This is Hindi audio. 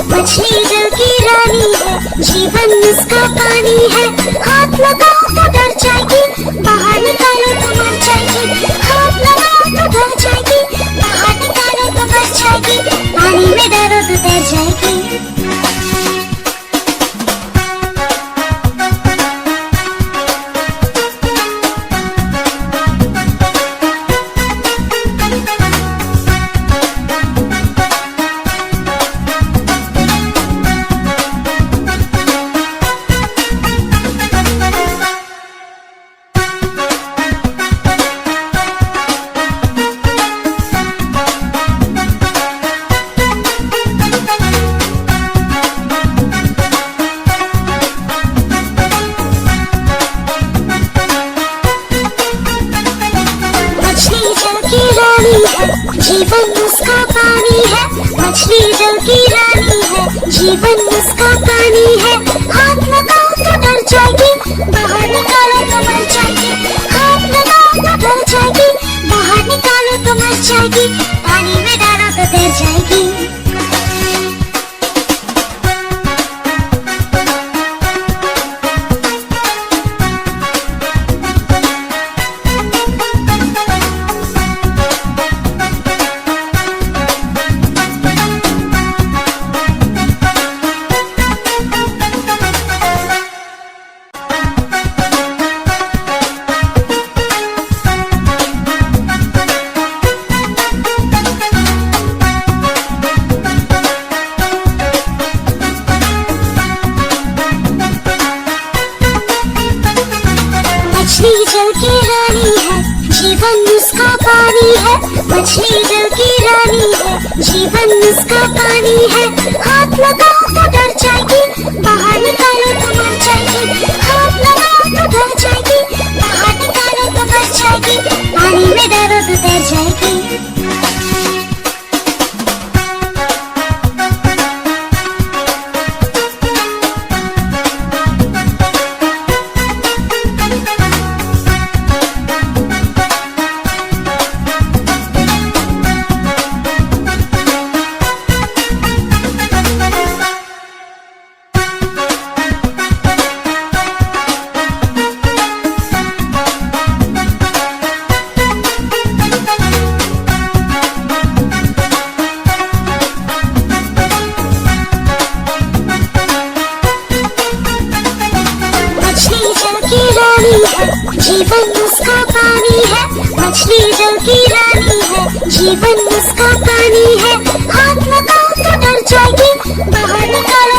मछली जल की रानी है, जीवन उसका पानी है। हाथ लगाओ तो डर जाएगी, बाहर निकालो तो मर जाएगी। हाथ लगाओ तो डर जाएगी, बाहर निकालो तो मर जाएगी। पानी में डरो तो तैर जाएगी। जीवन उसका पानी है, मछली जल की रानी है, जीवन उसका पानी है। हाथ लगाओ तो डर जाएगी, बाहर निकालो तो मर जाएगी। हाथ लगाओ तो डर जाएगी, बाहर निकालो तो मर जाएगी। पानी में डालो तो तैर जाएगी। मछली जल की रानी है, जीवन उसका पानी है। मछली जल की रानी है, जीवन उसका पानी है। हाथ लगाओ तो डर जाएगी, बाहर निकालो तो मर जाएगी। हाथ लगाओ तो डर जाएगी, बाहर निकालो तो मर जाएगी। पानी में डरो तो तैर जाएगी। जीवन उसका पानी है, मछली जल की रानी है, जीवन उसका पानी है। हाथ लगाओ तो डर जाएगी, बाहर निकालो